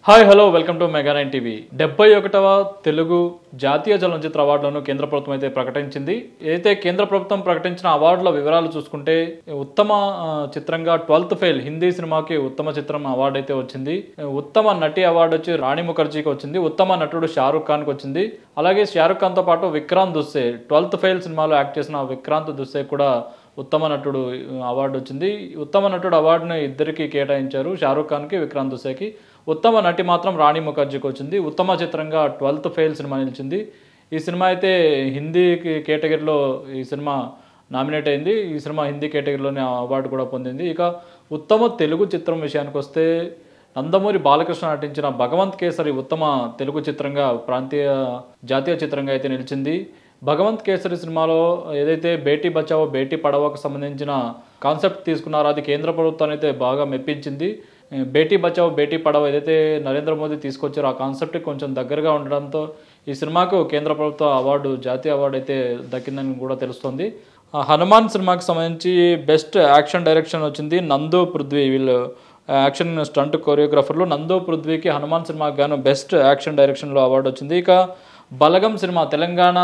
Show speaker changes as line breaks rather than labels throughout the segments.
Hi hello welcome to mega 9 TV 71వ తెలుగు జాతీయ చలనచిత్ర అవార్డులను కేంద్ర ప్రభుత్వం అయితే ప్రకటించింది. ఏదైతే కేంద్ర ప్రభుత్వం ప్రకటించిన అవార్డుల వివరాలు చూసుకుంటే ఉత్తమ చిత్రంగా 12th ఫెయిల్ హిందీ సినిమాకి ఉత్తమ చిత్రం అవార్డు అయితే వచ్చింది. ఉత్తమ నటి అవార్డు వచ్చి రాణి ముఖర్జీకి వచ్చింది. ఉత్తమ నటుడు షారుఖ్ ఖాన్కి వచ్చింది. అలాగే షారుఖ్ ఖాన్తో పాటు విక్రాంత్ దుస్సే 12th ఫెయిల్ సినిమాలో యాక్ట్ చేసిన విక్రాంత్ దుస్సే కూడా ఉత్తమ నటుడు అవార్డు వచ్చింది. ఉత్తమ నటుడు అవార్డుని ఇద్దరికి కేటాయించారు, షారుఖ్ ఖాన్కి విక్రాంత్ దుస్సేకి. ఉత్తమ నటి మాత్రం రాణి ముఖర్జీకి వచ్చింది. ఉత్తమ చిత్రంగా 12th ఫెయిల్ సినిమా నిలిచింది. ఈ సినిమా అయితే హిందీ కేటగిరీలో ఈ సినిమా నామినేట్ అయింది. ఈ సినిమా హిందీ కేటగిరీలోనే అవార్డు కూడా పొందింది. ఇక ఉత్తమ తెలుగు చిత్రం విషయానికి వస్తే నందమూరి బాలకృష్ణ నటించిన భగవంత్ కేసరి ఉత్తమ తెలుగు చిత్రంగా జాతీయ చిత్రంగా అయితే నిలిచింది. భగవంత్ కేసరి సినిమాలో ఏదైతే బేటీ బచావో బేటీ పడావోకు సంబంధించిన కాన్సెప్ట్ తీసుకున్నారో అది కేంద్ర ప్రభుత్వాన్ని అయితే బాగా మెప్పించింది. బేటీ బచావో బేటీ పడావో ఏదైతే నరేంద్ర మోదీ తీసుకొచ్చారో ఆ కాన్సెప్ట్ కొంచెం దగ్గరగా ఉండడంతో ఈ సినిమాకు కేంద్ర ప్రభుత్వ అవార్డు, జాతీయ అవార్డు అయితే దక్కిందని కూడా తెలుస్తుంది. హనుమాన్ సినిమాకి సంబంధించి బెస్ట్ యాక్షన్ డైరెక్షన్ వచ్చింది. నందు పృథ్వీ, వీళ్ళు యాక్షన్ స్టంట్ కొరియోగ్రాఫర్లు. నందు పృథ్వీకి హనుమాన్ సినిమాకి గాను బెస్ట్ యాక్షన్ డైరెక్షన్లో అవార్డు వచ్చింది. ఇక బలగం సినిమా, తెలంగాణ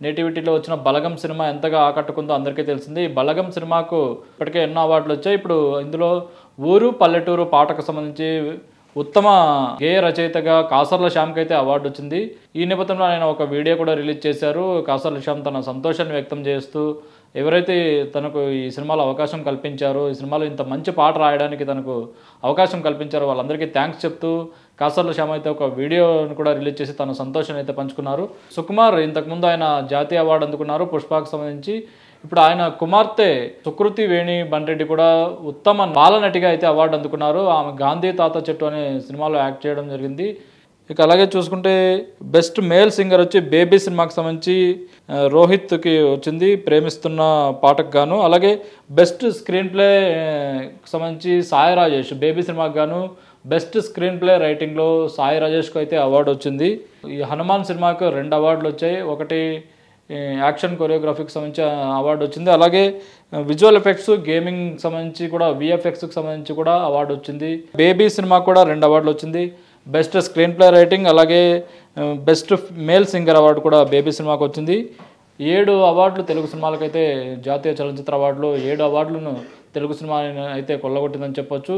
నేటివిటీలో వచ్చిన బలగం సినిమా ఎంతగా ఆకట్టుకుందో అందరికీ తెలిసింది. ఈ బలగం సినిమాకు ఇప్పటికే ఎన్నో అవార్డులు వచ్చాయి. ఇప్పుడు ఇందులో ఊరు పల్లెటూరు పాటకు సంబంధించి ఉత్తమ గేయ రచయితగా కాసర్ల శ్యామ్కి అయితే అవార్డు వచ్చింది. ఈ నేపథ్యంలో ఆయన ఒక వీడియో కూడా రిలీజ్ చేశారు. కాసర్ల శ్యామ్ తన సంతోషాన్ని వ్యక్తం చేస్తూ ఎవరైతే తనకు ఈ సినిమాలో అవకాశం కల్పించారో, ఈ సినిమాలో ఇంత మంచి పాట రాయడానికి తనకు అవకాశం కల్పించారో వాళ్ళందరికీ థ్యాంక్స్ చెప్తూ కాసర్ల శ్యామ్ అయితే ఒక వీడియోను కూడా రిలీజ్ చేసి తన సంతోషాన్ని అయితే పంచుకున్నారు. సుకుమార్ ఇంతకుముందు ఆయన జాతీయ అవార్డు అందుకున్నారు పుష్పకు సంబంధించి. ఇప్పుడు ఆయన కుమార్తె సుకృతి వేణి బన్రెడ్డి కూడా ఉత్తమ బాలనటిగా అయితే అవార్డు అందుకున్నారు. ఆమె గాంధీ తాత చెట్టు అనే సినిమాలో యాక్ట్ చేయడం జరిగింది. ఇక అలాగే చూసుకుంటే బెస్ట్ మేల్ సింగర్ వచ్చి బేబీ సినిమాకి సంబంధించి రోహిత్కి వచ్చింది, ప్రేమిస్తున్న పాటకు గాను. అలాగే బెస్ట్ స్క్రీన్ ప్లే సంబంధించి సాయి రాజేష్, బేబీ సినిమాకి గాను బెస్ట్ స్క్రీన్ ప్లే రైటింగ్లో సాయి రాజేష్కు అయితే అవార్డు వచ్చింది. ఈ హనుమాన్ సినిమాకు 2 అవార్డులు వచ్చాయి. ఒకటి యాక్షన్ కొరియోగ్రఫీకి సంబంధించి అవార్డు వచ్చింది. అలాగే విజువల్ ఎఫెక్ట్స్, గేమింగ్ సంబంధించి కూడా విఎఫ్ఎక్స్కి సంబంధించి కూడా అవార్డు వచ్చింది. బేబీ సినిమా కూడా 2 అవార్డులు వచ్చింది. బెస్ట్ స్క్రీన్ ప్లే రైటింగ్ అలాగే బెస్ట్ మేల్ సింగర్ అవార్డు కూడా బేబీ సినిమాకి వచ్చింది. 7 అవార్డులు తెలుగు సినిమాలకైతే జాతీయ చలనచిత్ర అవార్డులో 7 అవార్డులను తెలుగు సినిమా అయితే కొల్లగొట్టిందని చెప్పొచ్చు.